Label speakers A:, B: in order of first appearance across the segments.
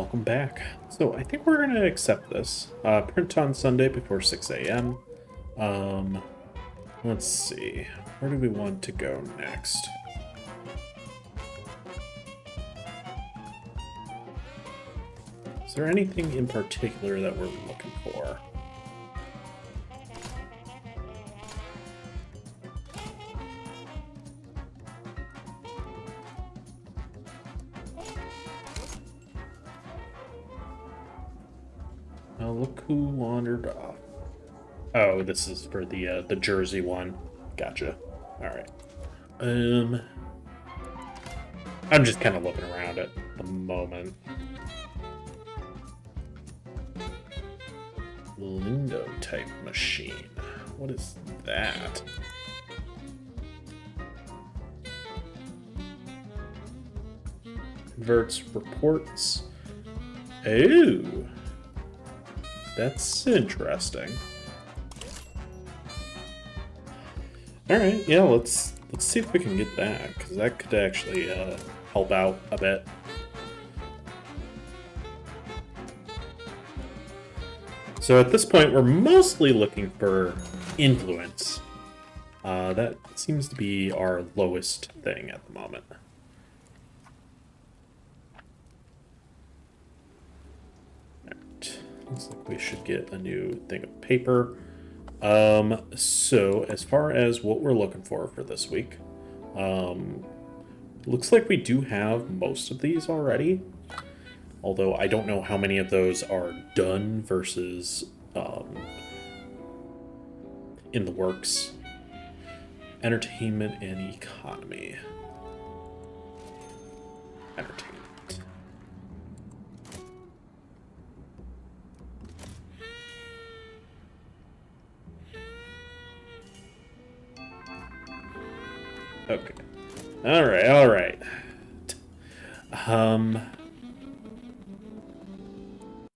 A: welcome back. So I think we're gonna accept this. Print on Sunday before 6 a.m. Um, let's see. Where do we want to go next? Is there anything in particular that we're looking for? Oh, look who wandered off. Oh, this is for the Jersey one. Gotcha. All right. I'm just kind of looking around at the moment. Lindo type machine. What is that? Converts reports. Ooh. That's interesting. All right, yeah, let's see if we can get that, because that could actually help out a bit. So at this point, we're mostly looking for influence. That seems to be our lowest thing at the moment. Right. Looks like we should get a new thing of paper. So as far as what we're looking for this week, looks like we do have most of these already. Although I don't know how many of those are done versus in the works. Entertainment and economy. Entertainment. Okay. All right.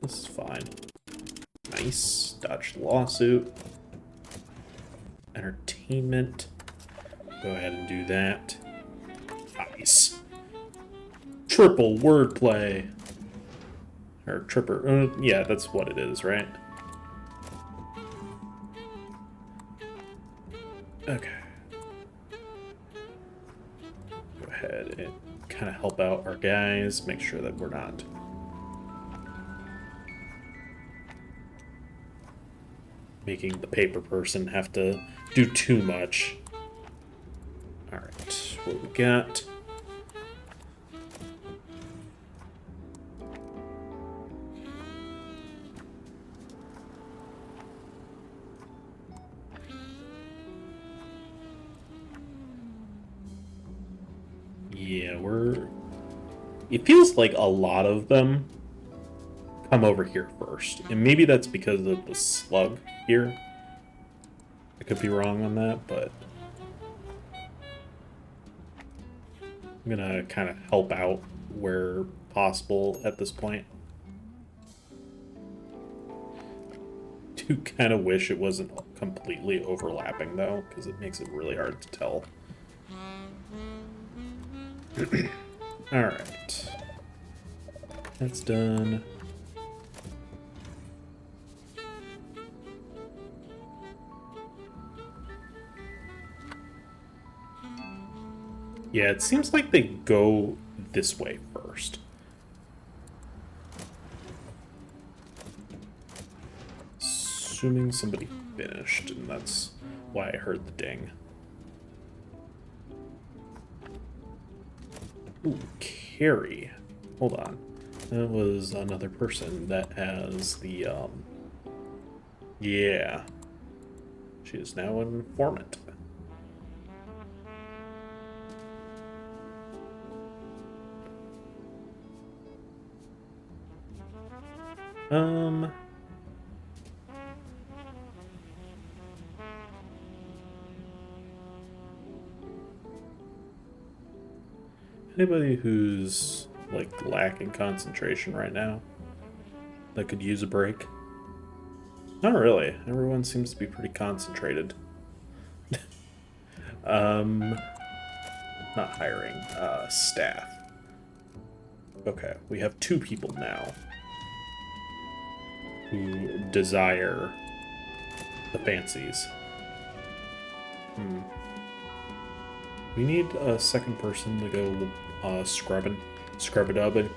A: This is fine. Nice. Dodged the lawsuit. Entertainment. Go ahead and do that. Nice. Triple wordplay. Or tripper. Yeah, that's what it is, right? Okay. Go ahead and kind of help out our guys. Make sure that we're not making the paper person have to do too much. Alright, what we got? Yeah, it feels like a lot of them come over here first. And maybe that's because of the slug here. I could be wrong on that, but I'm gonna kind of help out where possible at this point. Do kind of wish it wasn't completely overlapping though, because it makes it really hard to tell. Alright. That's done. Yeah, it seems like they go this way first. Assuming somebody finished, and that's why I heard the ding. Ooh, Carrie. Hold on. That was another person that has the, yeah. She is now an informant. Anybody who's, like, lacking concentration right now that could use a break? Not really. Everyone seems to be pretty concentrated. Not hiring, staff. Okay, we have 2 people now who desire the fancies. We need a second person to go scrub-a-dubbing.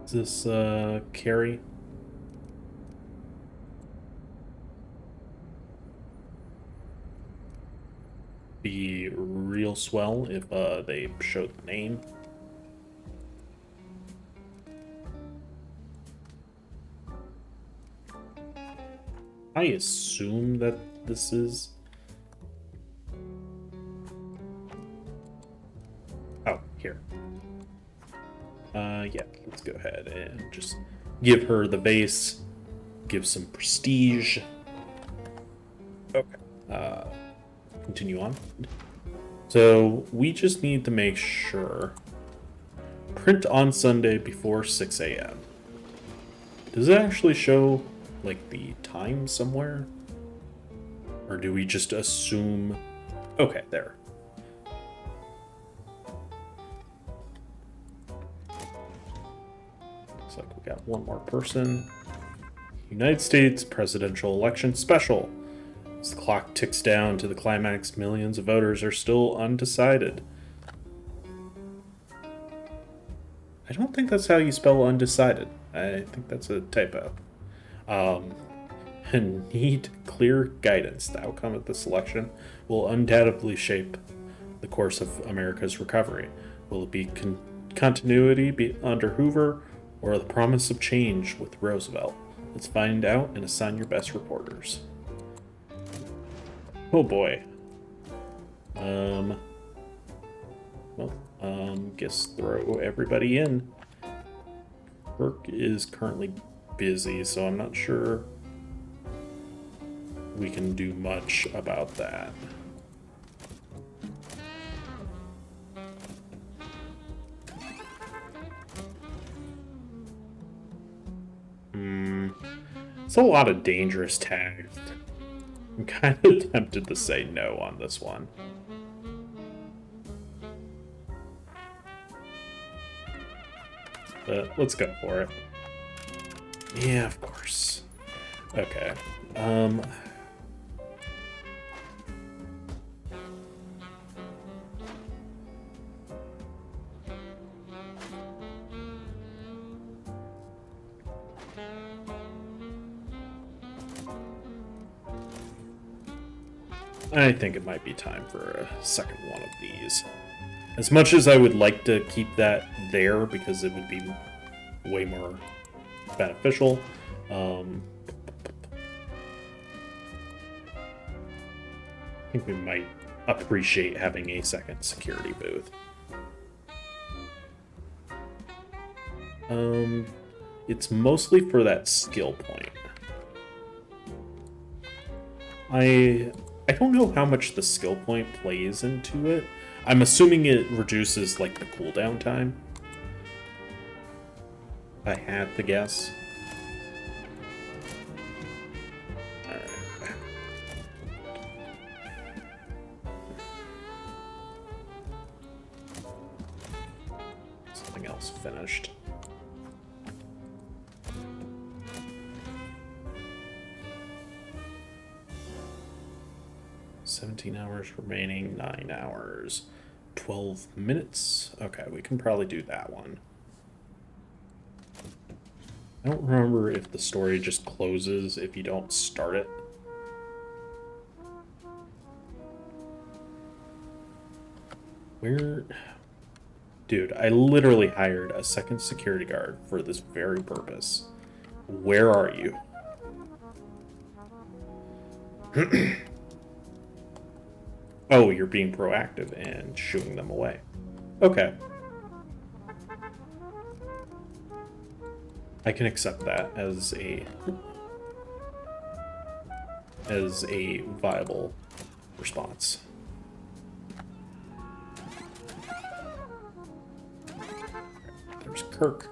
A: Is this Carrie? Be real swell if they showed the name. I assume that this is... Oh, here. Yeah, let's go ahead and just give her the base, give some prestige. Okay. Continue on. So we just need to make sure. Print on Sunday before 6 a.m. Does it actually show, like, the time somewhere? Or do we just assume... Okay, there. Looks like we got one more person. United States presidential election special. As the clock ticks down to the climax, millions of voters are still undecided. I don't think that's how you spell undecided. I think that's a typo. And need clear guidance. The outcome of this election will undoubtedly shape the course of America's recovery. Will it be continuity under Hoover or the promise of change with Roosevelt? Let's find out and assign your best reporters. Oh boy. Guess throw everybody in. Kirk is currently busy, so I'm not sure we can do much about that. It's a lot of dangerous tags. I'm kind of tempted to say no on this one. But let's go for it. Yeah, of course. Okay. I think it might be time for a second one of these. As much as I would like to keep that there because it would be way more beneficial, I think we might appreciate having a second security booth. It's mostly for that skill point. I don't know how much the skill point plays into it. I'm assuming it reduces, like, the cooldown time. If I had to guess. Alright. Something else finished. Hours remaining, 9 hours, 12 minutes. Okay, we can probably do that one. I don't remember if the story just closes if you don't start it. Where... Dude, I literally hired a second security guard for this very purpose. Where are you? Oh, you're being proactive and shooing them away. Okay. I can accept that as a viable response. Kirk.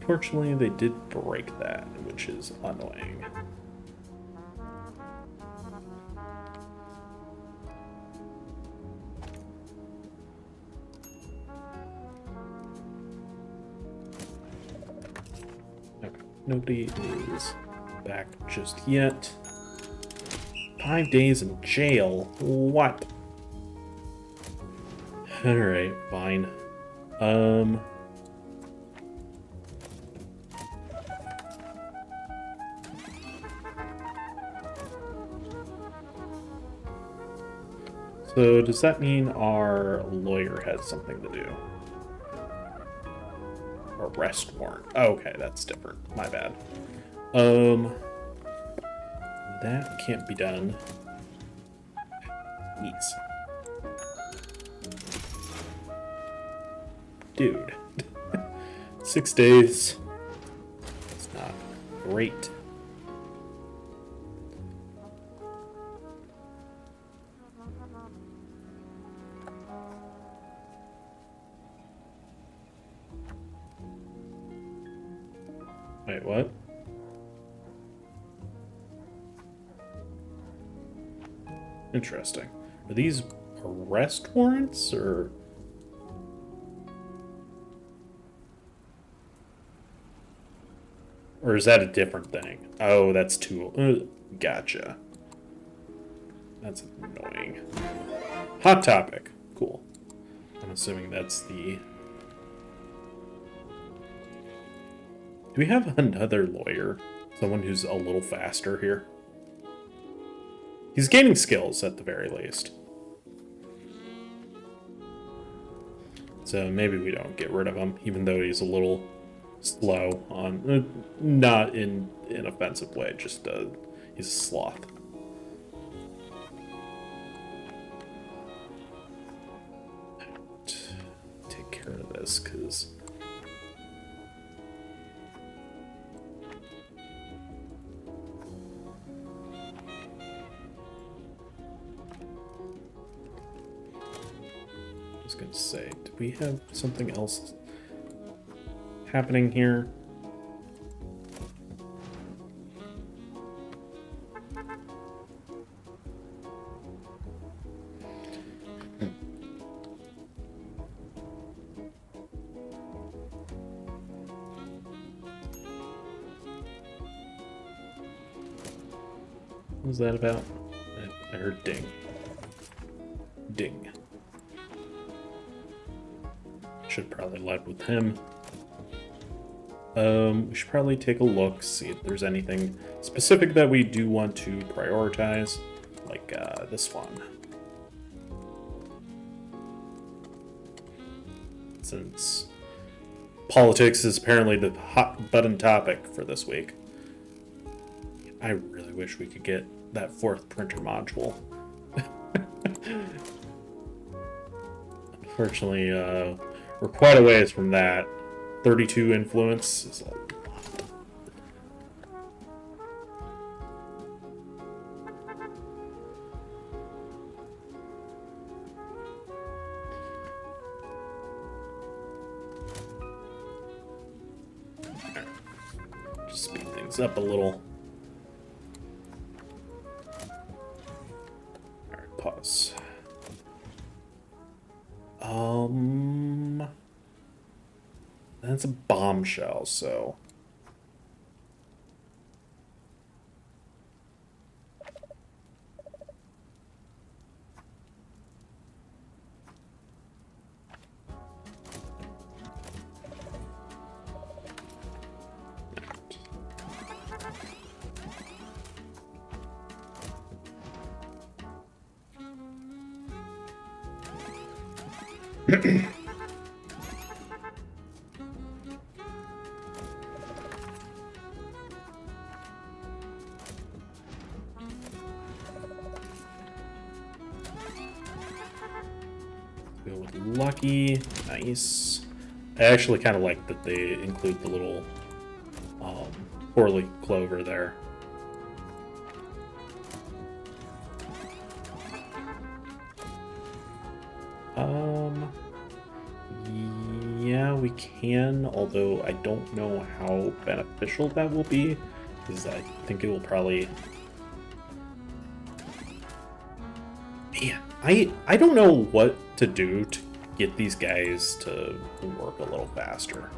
A: Fortunately, they did break that, which is annoying. Okay, nobody is back just yet. 5 days in jail? What? Alright, fine. So does that mean our lawyer has something to do? Arrest warrant. Okay, that's different. My bad. That can't be done. Please. Dude. 6 days. It's not great. Wait, what? Interesting. Are these arrest warrants, or... Or is that a different thing? Oh, that's too... gotcha. That's annoying. Hot topic. Cool. I'm assuming that's the... Do we have another lawyer? Someone who's a little faster here? He's gaining skills, at the very least. So maybe we don't get rid of him, even though he's a little slow on... not in an offensive way, just he's a sloth. Take care of this, because... I was gonna say, do we have something else happening here? What was that about? I heard ding. Ding. Should probably led with him. We should probably take a look, see if there's anything specific that we do want to prioritize, like this one. Since politics is apparently the hot button topic for this week. I really wish we could get that 4th printer module. Unfortunately, we're quite a ways from that. 32 influence is a lot. Right. Just speed things up a little. Alright, pause. That's a bombshell, so... Go with Lucky. Nice. I actually kind of like that they include the little four-leaf clover there. Um, yeah, we can, although I don't know how beneficial that will be, because I think it will probably... Man, I don't know what to do to get these guys to work a little faster.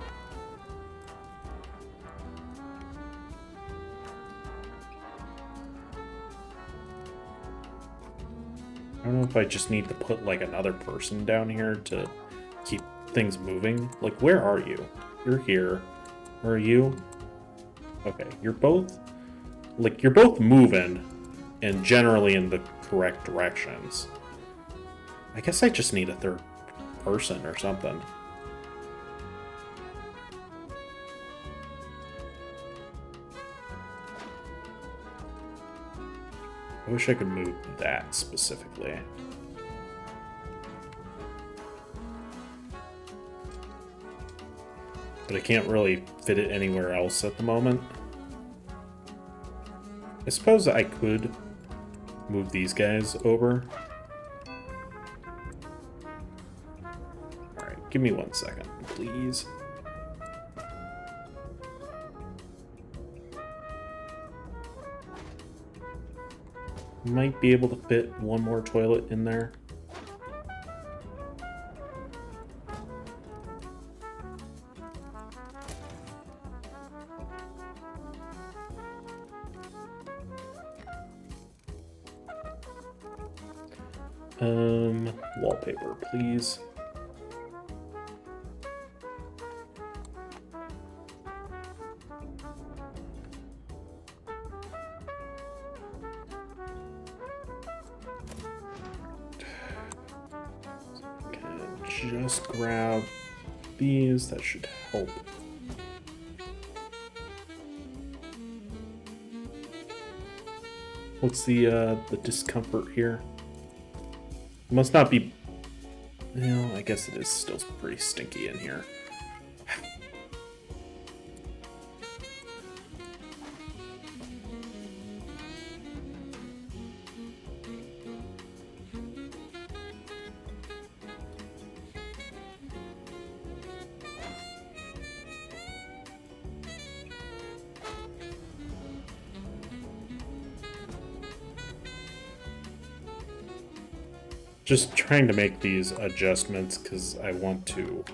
A: I don't know if I just need to put, like, another person down here to keep things moving. Like, where are you? You're here. Where are you? Okay, you're both... Like, you're both moving, and generally in the correct directions. I guess I just need a third person or something. I wish I could move that specifically. But I can't really fit it anywhere else at the moment. I suppose I could move these guys over. Alright, give me 1 second, please. Might be able to fit one more toilet in there. Wallpaper, please. Just grab these, that should help. What's the discomfort here? It must not be... Well, I guess it is still pretty stinky in here. Just trying to make these adjustments because I want to.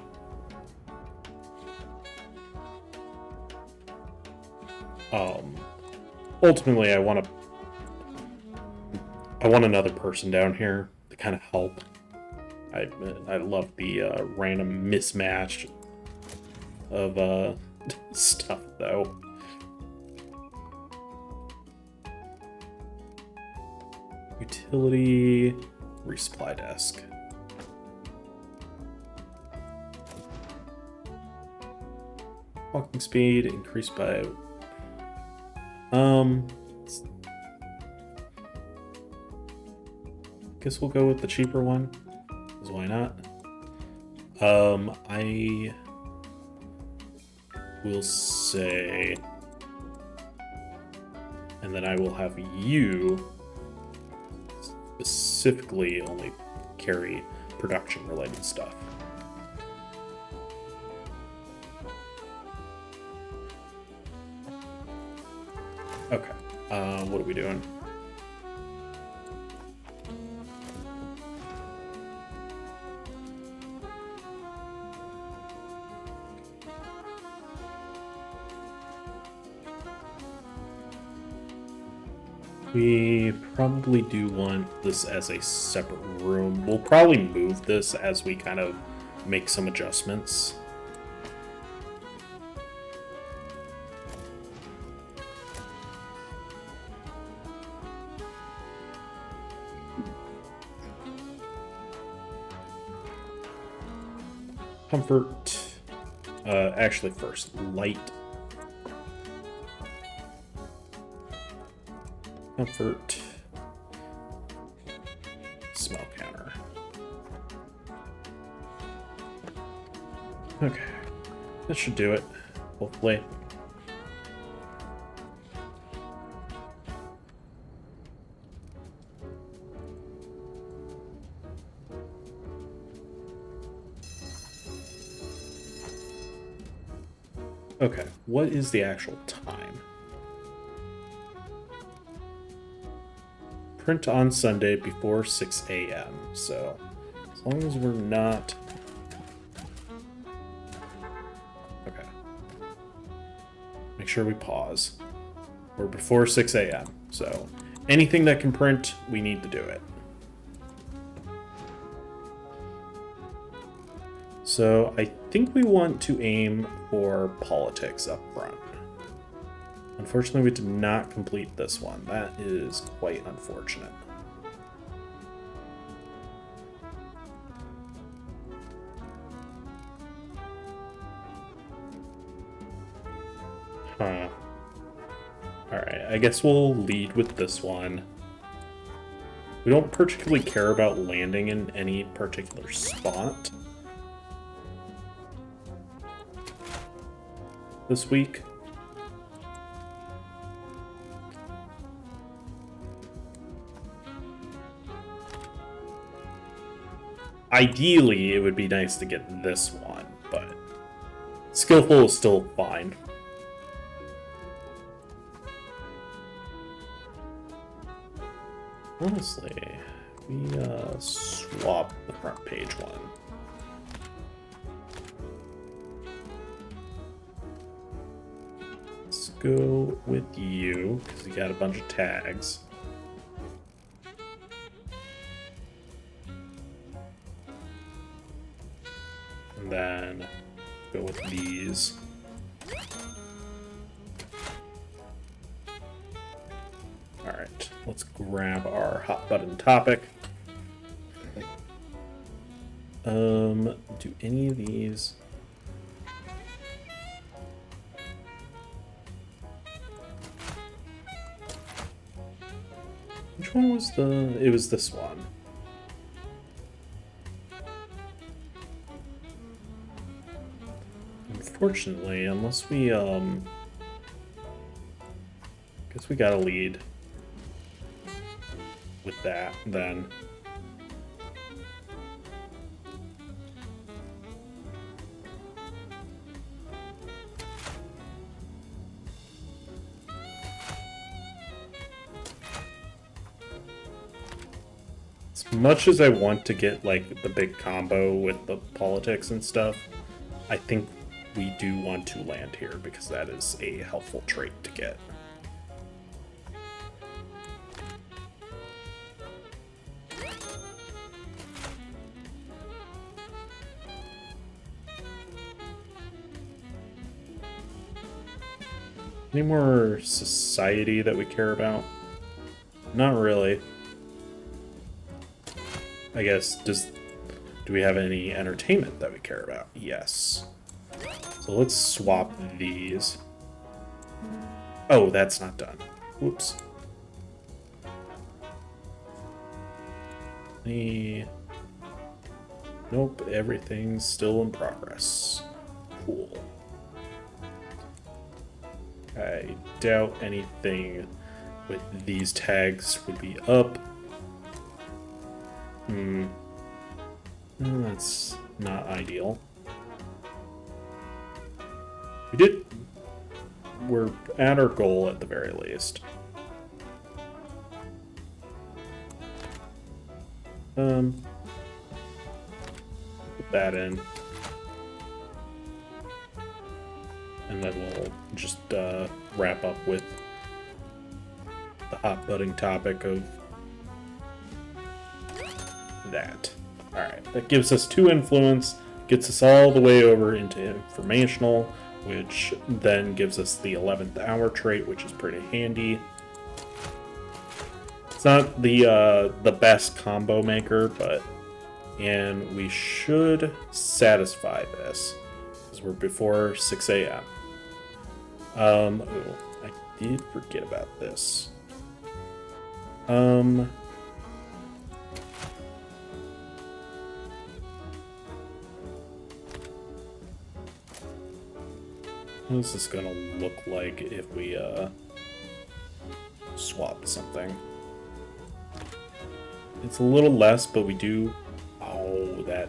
A: Ultimately, I want another person down here to kind of help. I love the random mismatch of stuff though. Utility. Resupply desk. Walking speed increased by... Guess we'll go with the cheaper one, because why not? I will say... And then I will have you specifically only carry production related stuff. Okay, what are we doing? We probably do want this as a separate room. We'll probably move this as we kind of make some adjustments. Comfort. Actually, first, light. Comfort. Smell counter. Okay. That should do it, hopefully. Okay, what is the actual time? Print on Sunday before 6 a.m. So, as long as we're not... Okay. Make sure we pause. We're before 6 a.m. So, anything that can print, we need to do it. So, I think we want to aim for politics up front. Unfortunately, we did not complete this one. That is quite unfortunate. Huh. Alright, I guess we'll lead with this one. We don't particularly care about landing in any particular spot this week. Ideally, it would be nice to get this one, but skillful is still fine. Honestly, we swap the front page one. Let's go with you, because you got a bunch of tags. And then go with these. Alright, let's grab our hot button topic. Do any of these... Which one was the... It was this one. Unfortunately, unless we, guess we gotta lead with that, then. As much as I want to get, like, the big combo with the politics and stuff, I think we do want to land here, because that is a helpful trait to get. Any more society that we care about? Not really. I guess, do we have any entertainment that we care about? Yes. So let's swap these. Oh, that's not done. Whoops. Nope, everything's still in progress. Cool. I doubt anything with these tags would be up. That's not ideal. We're at our goal at the very least. Put that in. And then we'll just wrap up with the hot butting topic of that. Alright, that gives us 2 influence, gets us all the way over into informational, which then gives us the 11th hour trait, which is pretty handy. It's not the best combo maker, and we should satisfy this, because we're before 6 a.m. Oh, I did forget about this. What is this gonna look like if we swap something? It's a little less, but we do... Oh, that...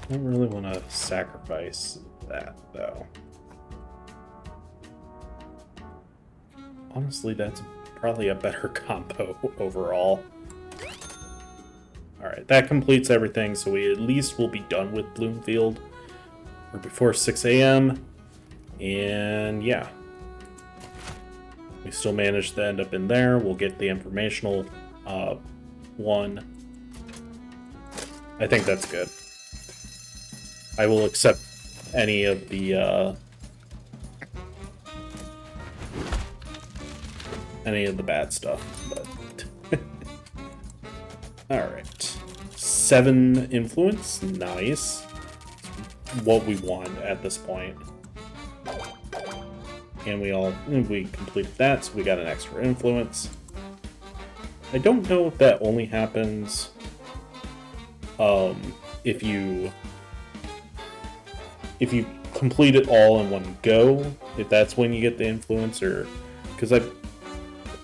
A: I don't really want to sacrifice that, though. Honestly, that's probably a better combo overall. Alright, that completes everything, so we at least will be done with Bloomfield. Or before 6 a.m. And yeah. We still managed to end up in there. We'll get the informational one. I think that's good. I will accept any of the bad stuff, but alright. 7 influence, nice. What we want at this point. And we completed that, so we got an extra influence. I don't know if that only happens if you complete it all in one go, if that's when you get the influence, or because I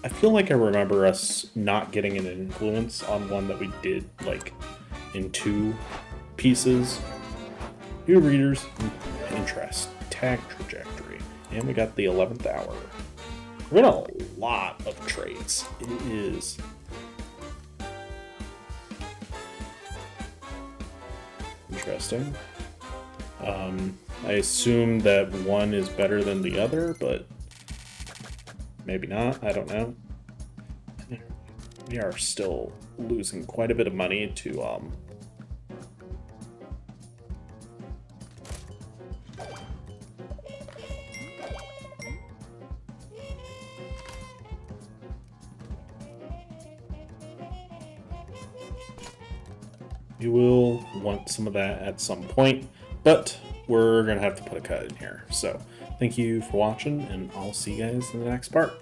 A: feel like I remember us not getting an influence on one that we did like in 2 pieces. New readers, interest, tag trajectory, and we got the 11th hour. We're getting a lot of traits. It is interesting. I assume that one is better than the other, but maybe not. I don't know. We are still losing quite a bit of money to we will want some of that at some point, but we're gonna have to put a cut in here. So thank you for watching, and I'll see you guys in the next part.